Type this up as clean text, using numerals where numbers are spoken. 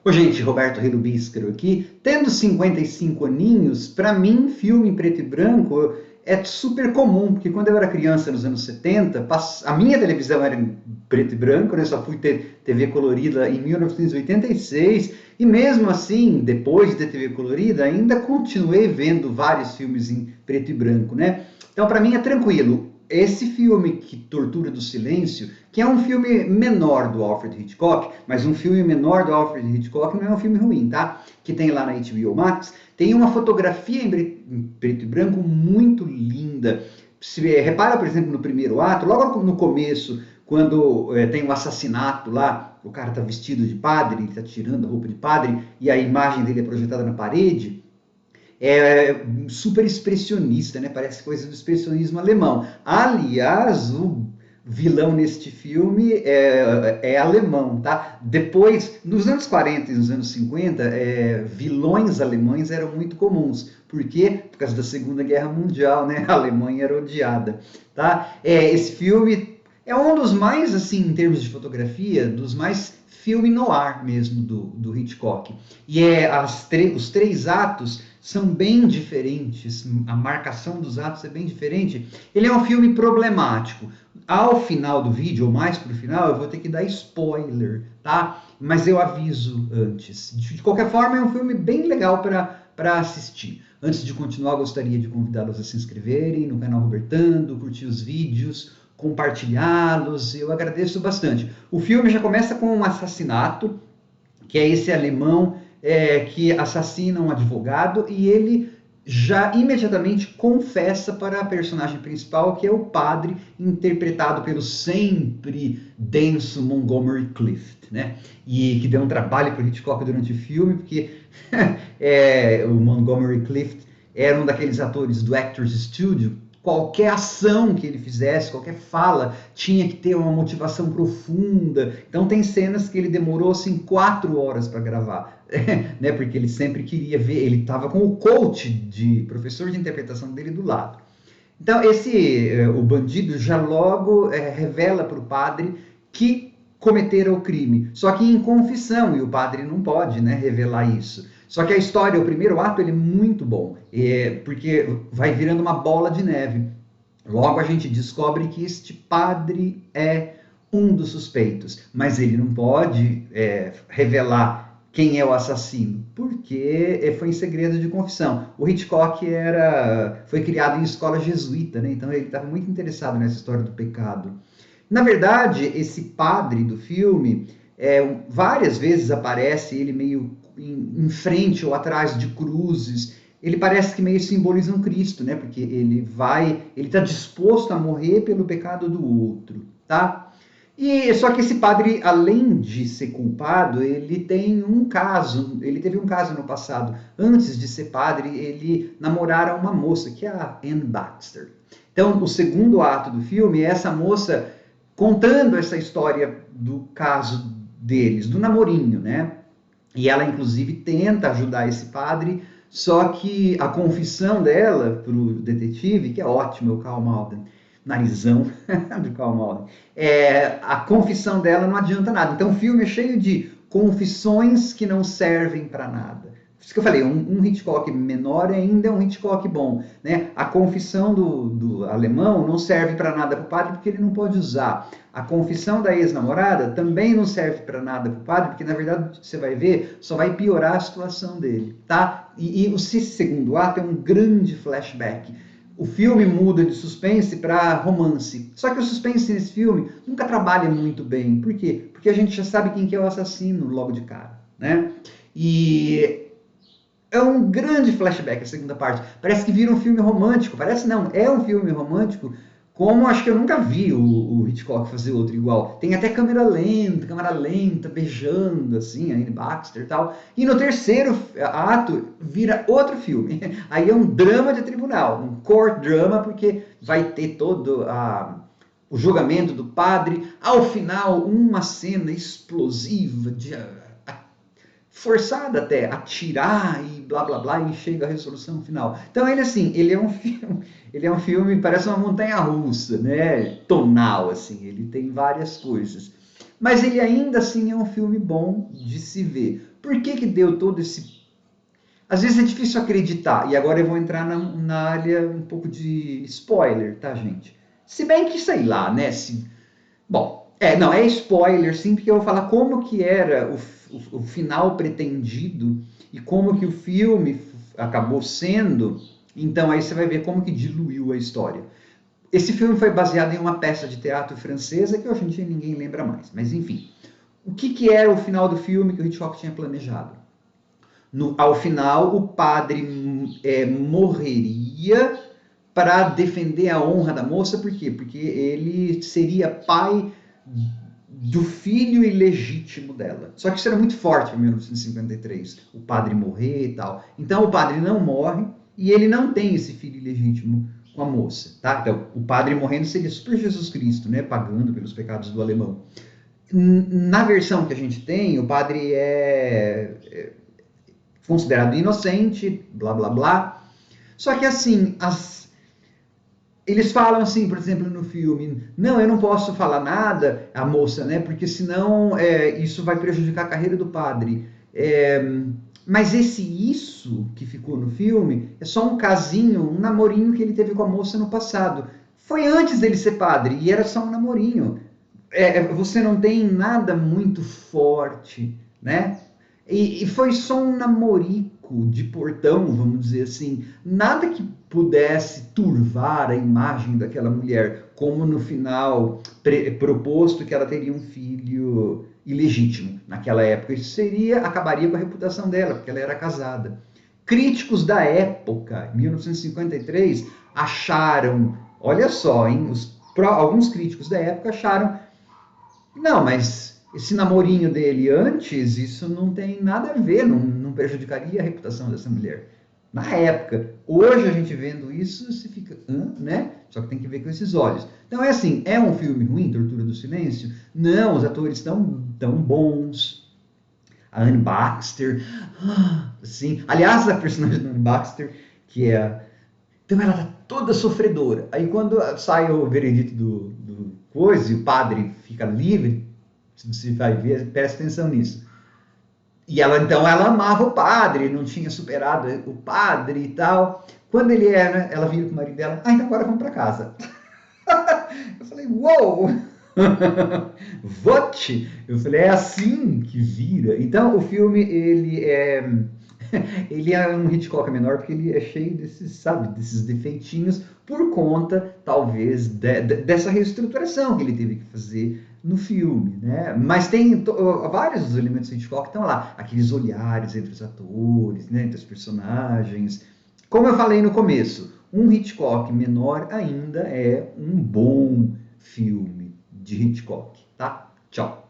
Ô, gente, Roberto Relubíscaro aqui. Tendo 55 aninhos, para mim, filme em preto e branco é super comum, porque quando eu era criança, nos anos 70, a minha televisão era em preto e branco, né? Só fui ter TV colorida em 1986, e mesmo assim, depois de ter TV colorida, ainda continuei vendo vários filmes em preto e branco, né? Então, para mim é tranquilo. Esse filme, que Tortura do Silêncio, que é um filme menor do Alfred Hitchcock, mas um filme menor do Alfred Hitchcock não é um filme ruim, tá? Que tem lá na HBO Max, tem uma fotografia em preto e branco muito linda. Repara, por exemplo, no primeiro ato, logo no começo, quando tem um assassinato lá, o cara tá vestido de padre, ele tá tirando a roupa de padre, e a imagem dele é projetada na parede, é super expressionista, né? Parece coisa do expressionismo alemão. Aliás, o vilão neste filme é alemão, tá? Depois, nos anos 40 e nos anos 50, vilões alemães eram muito comuns. Por quê? Por causa da Segunda Guerra Mundial, né? A Alemanha era odiada, tá? Esse filme é um dos mais, assim, em termos de fotografia, dos mais filme noir mesmo do Hitchcock. E os três atos são bem diferentes, a marcação dos atos é bem diferente. Ele é um filme problemático. Ao final do vídeo, ou mais pro final, eu vou ter que dar spoiler, tá? Mas eu aviso antes. De qualquer forma, é um filme bem legal para assistir. Antes de continuar, gostaria de convidá-los a se inscreverem no canal Robertando, curtir os vídeos, compartilhá-los, eu agradeço bastante. O filme já começa com um assassinato, que é esse alemão que assassina um advogado, e ele já imediatamente confessa para a personagem principal, que é o padre, interpretado pelo sempre denso Montgomery Clift, né? E que deu um trabalho para o Hitchcock durante o filme, porque o Montgomery Clift era um daqueles atores do Actors Studio. Qualquer ação que ele fizesse, qualquer fala, tinha que ter uma motivação profunda. Então tem cenas que ele demorou assim 4 horas para gravar, né? Porque ele sempre queria ver, ele estava com o coach de professor de interpretação dele do lado. Então o bandido já logo revela para o padre que cometeram o crime, só que em confissão, e o padre não pode, né, revelar isso. Só que a história, o primeiro ato, ele é muito bom, porque vai virando uma bola de neve. Logo a gente descobre que este padre é um dos suspeitos, mas ele não pode revelar quem é o assassino, porque foi em segredo de confissão. O Hitchcock foi criado em escola jesuíta, né? Então ele estava muito interessado nessa história do pecado. Na verdade, esse padre do filme, várias vezes aparece ele meio em frente ou atrás de cruzes. Ele parece que meio simboliza um Cristo, né? Porque ele está disposto a morrer pelo pecado do outro, tá? E só que esse padre, além de ser culpado, ele teve um caso no passado. Antes de ser padre, ele namorara uma moça, que é a Anne Baxter. Então, o segundo ato do filme é essa moça contando essa história do caso deles, do namorinho, né? E ela, inclusive, tenta ajudar esse padre, só que a confissão dela para o detetive, que é ótimo, é o Karl Malden, narizão do Karl Malden, a confissão dela não adianta nada. Então o filme é cheio de confissões que não servem para nada. Por isso que eu falei, um Hitchcock menor ainda é um Hitchcock bom, né? A confissão do alemão não serve para nada para o padre, porque ele não pode usar. A confissão da ex-namorada também não serve para nada para o padre, porque na verdade você vai ver, só vai piorar a situação dele, tá? E esse segundo ato é um grande flashback. O filme muda de suspense para romance. Só que o suspense nesse filme nunca trabalha muito bem. Por quê? Porque a gente já sabe quem que é o assassino logo de cara, né? E é um grande flashback a segunda parte. Parece que vira um filme romântico. Parece não, é um filme romântico, como acho que eu nunca vi o Hitchcock fazer outro igual. Tem até câmera lenta, beijando, assim, a Anne Baxter e tal. E no terceiro ato, vira outro filme. Aí é um drama de tribunal, um court drama, porque vai ter todo o julgamento do padre. Ao final, uma cena explosiva forçada até a tirar e blá blá blá, e chega a resolução final. Então ele é um filme, parece uma montanha russa, né? Tonal, assim, ele tem várias coisas. mas ele ainda assim é um filme bom de se ver. Por que que deu todo esse... Às vezes é difícil acreditar, e agora eu vou entrar na área um pouco de spoiler, tá, gente? Se bem que, sei lá, né, se... Bom, não, é spoiler sim, porque eu vou falar como que era o final pretendido e como que o filme acabou sendo, então aí você vai ver como que diluiu a história. Esse filme foi baseado em uma peça de teatro francesa que hoje em dia ninguém lembra mais, mas enfim. O que que era o final do filme que o Hitchcock tinha planejado? Ao final, o padre morreria para defender a honra da moça, por quê? Porque ele seria pai do filho ilegítimo dela. Só que isso era muito forte em 1953, o padre morrer e tal. Então o padre não morre e ele não tem esse filho ilegítimo com a moça, tá? Então o padre morrendo seria super Jesus Cristo, né? Pagando pelos pecados do alemão. Na versão que a gente tem, o padre é considerado inocente, blá blá blá. Só que assim, eles falam assim, por exemplo, no filme, não, eu não posso falar nada, a moça, né? Porque senão isso vai prejudicar a carreira do padre. Mas isso que ficou no filme é só um casinho, um namorinho que ele teve com a moça no passado. Foi antes dele ser padre e era só um namorinho. Você não tem nada muito forte, né? E foi só um namorico de portão, vamos dizer assim. Nada que pudesse turvar a imagem daquela mulher, como no final proposto que ela teria um filho ilegítimo naquela época. Isso acabaria com a reputação dela, porque ela era casada. Críticos da época, 1953, acharam, olha só, hein, alguns críticos da época acharam, não, mas esse namorinho dele antes, isso não tem nada a ver, não prejudicaria a reputação dessa mulher. Na época, hoje a gente vendo isso, se fica, né? Só que tem que ver com esses olhos. Então é assim, é um filme ruim, Tortura do Silêncio? Não, os atores estão tão bons. A Anne Baxter, sim. Aliás, a personagem da Anne Baxter, que é... Então ela tá toda sofredora. Aí quando sai o veredito do coisa e o padre fica livre, você vai ver, presta atenção nisso. E ela, então, ela amava o padre, não tinha superado o padre e tal. Quando ele era, ela vira com o marido dela, então agora vamos para casa. Eu falei, uou! Vote! Eu falei, é assim que vira. Então, o filme, ele é um Hitchcock menor porque ele é cheio desses, sabe, desses defeitinhos por conta, talvez, dessa reestruturação que ele teve que fazer no filme, né? Mas tem vários dos elementos do Hitchcock estão lá, aqueles olhares entre os atores, né, entre os personagens. Como eu falei no começo, um Hitchcock menor ainda é um bom filme de Hitchcock, tá? Tchau.